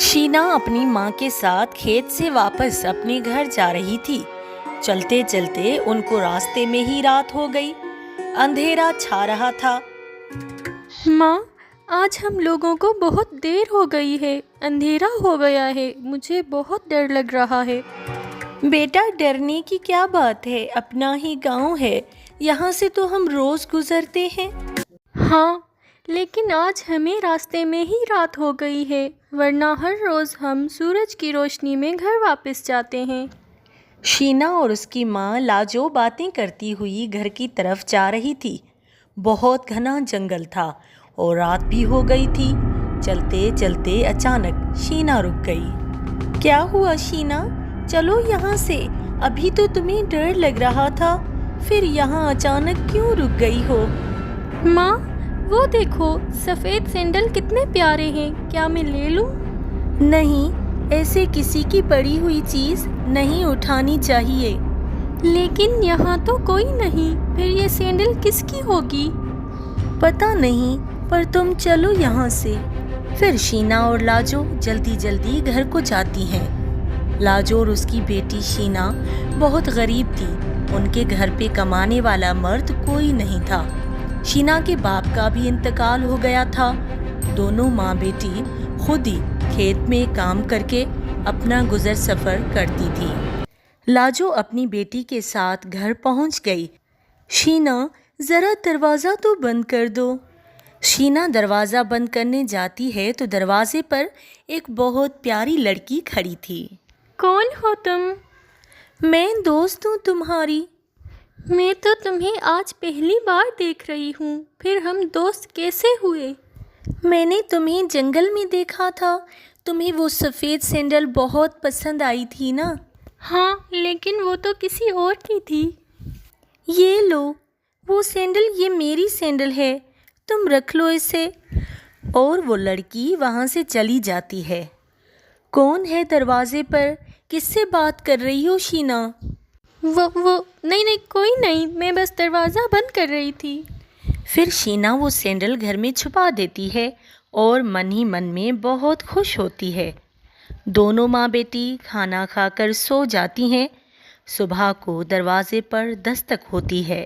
शीना अपनी माँ के साथ खेत से वापस अपने घर जा रही थी। चलते चलते उनको रास्ते में ही रात हो गई। अंधेरा छा रहा था। माँ, आज हम लोगों को बहुत देर हो गई है। अंधेरा हो गया है, मुझे बहुत डर लग रहा है। बेटा, डरने की क्या बात है, अपना ही गांव है, यहाँ से तो हम रोज गुजरते हैं। हाँ, लेकिन आज हमें रास्ते में ही रात हो गई है, वरना हर रोज़ हम सूरज की रोशनी में घर वापस जाते हैं। शीना और उसकी माँ लाजो बातें करती हुई घर की तरफ जा रही थी। बहुत घना जंगल था और रात भी हो गई थी। चलते चलते अचानक शीना रुक गई। क्या हुआ शीना? चलो यहाँ से, अभी तो तुम्हें डर लग रहा था, फिर यहाँ अचानक क्यों रुक गई हो? माँ, वो देखो, सफ़ेद सैंडल कितने प्यारे हैं, क्या मैं ले लूँ? नहीं, ऐसे किसी की पड़ी हुई चीज़ नहीं उठानी चाहिए। लेकिन यहाँ तो कोई नहीं, फिर ये सैंडल किसकी होगी? पता नहीं, पर तुम चलो यहाँ से। फिर शीना और लाजो जल्दी जल्दी घर को जाती हैं। लाजो और उसकी बेटी शीना बहुत गरीब थी। उनके घर पे कमाने वाला मर्द कोई नहीं था। शीना के बाप का भी इंतकाल हो गया था। दोनों माँ बेटी खुद ही खेत में काम करके अपना गुजर सफर करती थी। लाजो अपनी बेटी के साथ घर पहुंच गई। शीना, जरा दरवाज़ा तो बंद कर दो। शीना दरवाज़ा बंद करने जाती है तो दरवाजे पर एक बहुत प्यारी लड़की खड़ी थी। कौन हो तुम? मैं दोस्त हूँ तुम्हारी। मैं तो तुम्हें आज पहली बार देख रही हूँ, फिर हम दोस्त कैसे हुए? मैंने तुम्हें जंगल में देखा था। तुम्हें वो सफ़ेद सैंडल बहुत पसंद आई थी ना? हाँ, लेकिन वो तो किसी और की थी। ये लो, वो सैंडल, ये मेरी सैंडल है, तुम रख लो इसे। और वो लड़की वहाँ से चली जाती है। कौन है दरवाजे पर? किससे बात कर रही हो शीना? वो नहीं, कोई नहीं, मैं बस दरवाज़ा बंद कर रही थी। फिर शीना वो सैंडल घर में छुपा देती है और मन ही मन में बहुत खुश होती है। दोनों माँ बेटी खाना खाकर सो जाती हैं। सुबह को दरवाजे पर दस्तक होती है।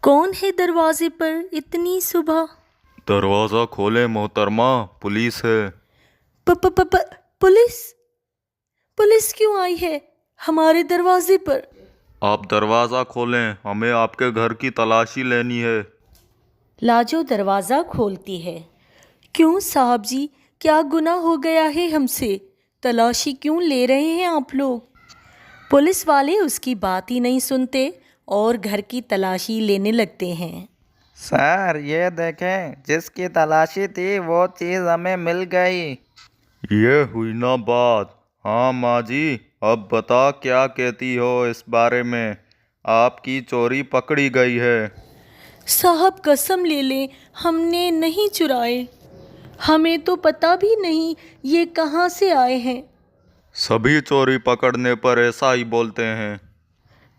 कौन है दरवाजे पर इतनी सुबह? दरवाज़ा खोले मोहतरमा, पुलिस है। प, प, प, प, पुलिस? पुलिस क्यों आई है हमारे दरवाजे पर? आप दरवाज़ा खोलें, हमें आपके घर की तलाशी लेनी है। लाजो दरवाज़ा खोलती है। क्यों साहब जी, क्या गुनाह हो गया है हमसे? तलाशी क्यों ले रहे हैं आप लोग? पुलिस वाले उसकी बात ही नहीं सुनते और घर की तलाशी लेने लगते हैं। सर, ये देखें, जिसकी तलाशी थी वो चीज़ हमें मिल गई। ये हुई ना बात। हाँ माँ जी, अब बता क्या कहती हो इस बारे में। आपकी चोरी पकड़ी गई है। साहब कसम ले लें, हमने नहीं चुराए। हमें तो पता भी नहीं ये कहाँ से आए हैं। सभी चोरी पकड़ने पर ऐसा ही बोलते हैं।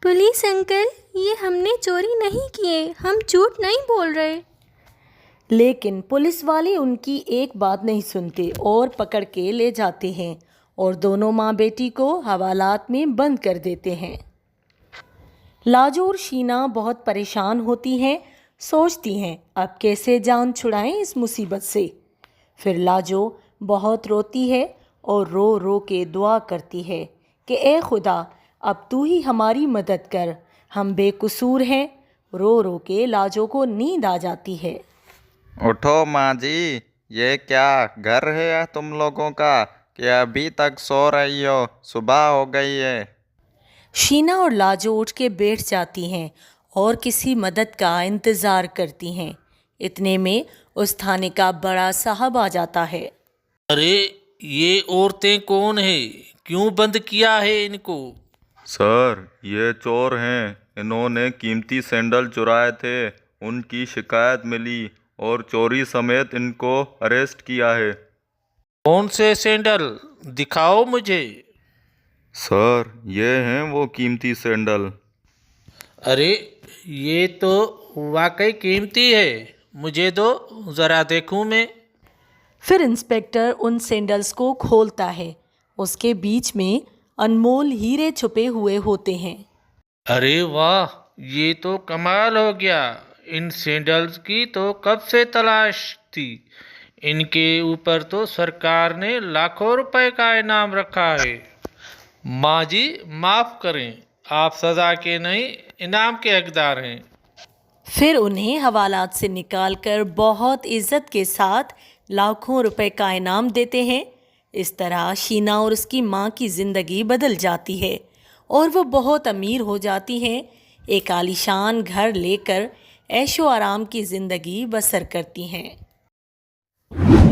पुलिस अंकल, ये हमने चोरी नहीं किए, हम झूठ नहीं बोल रहे। लेकिन पुलिस वाले उनकी एक बात नहीं सुनते और पकड़ के ले जाते हैं और दोनों माँ बेटी को हवालात में बंद कर देते हैं। लाजो और शीना बहुत परेशान होती हैं, सोचती हैं अब कैसे जान छुड़ाएं इस मुसीबत से। फिर लाजो बहुत रोती है और रो रो के दुआ करती है कि ए खुदा, अब तू ही हमारी मदद कर, हम बेकसूर हैं। रो रो के लाजो को नींद आ जाती है। उठो माँ जी, ये क्या घर है तुम लोगों का कि अभी तक सो रही हो? सुबह हो गई है। शीना और लाजो उठ के बैठ जाती हैं और किसी मदद का इंतज़ार करती हैं। इतने में उस थाने का बड़ा साहब आ जाता है। अरे, ये औरतें कौन है? क्यों बंद किया है इनको? सर, ये चोर हैं। इन्होंने कीमती सैंडल चुराए थे। उनकी शिकायत मिली और चोरी समेत इनको अरेस्ट किया है। कौन से सैंडल? दिखाओ मुझे। सर, ये हैं वो कीमती सैंडल। अरे, ये तो वाकई कीमती है, मुझे दो, ज़रा देखूं मैं। फिर इंस्पेक्टर उन सैंडल्स को खोलता है। उसके बीच में अनमोल हीरे छुपे हुए होते हैं। अरे वाह, ये तो कमाल हो गया। इन सैंडल्स की तो कब से तलाश थी। इनके ऊपर तो सरकार ने लाखों रुपए का इनाम रखा है। माँ जी माफ़ करें, आप सज़ा के नहीं इनाम के हकदार हैं। फिर उन्हें हवालात से निकालकर बहुत इज्जत के साथ लाखों रुपए का इनाम देते हैं। इस तरह शीना और उसकी माँ की ज़िंदगी बदल जाती है और वो बहुत अमीर हो जाती हैं। एक आलीशान घर लेकर ऐशो आराम की ज़िंदगी बसर करती हैं।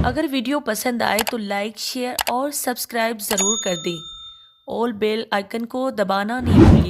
अगर वीडियो पसंद आए तो लाइक, शेयर और सब्सक्राइब ज़रूर कर दें। ऑल बेल आइकन को दबाना नहीं भूलिए।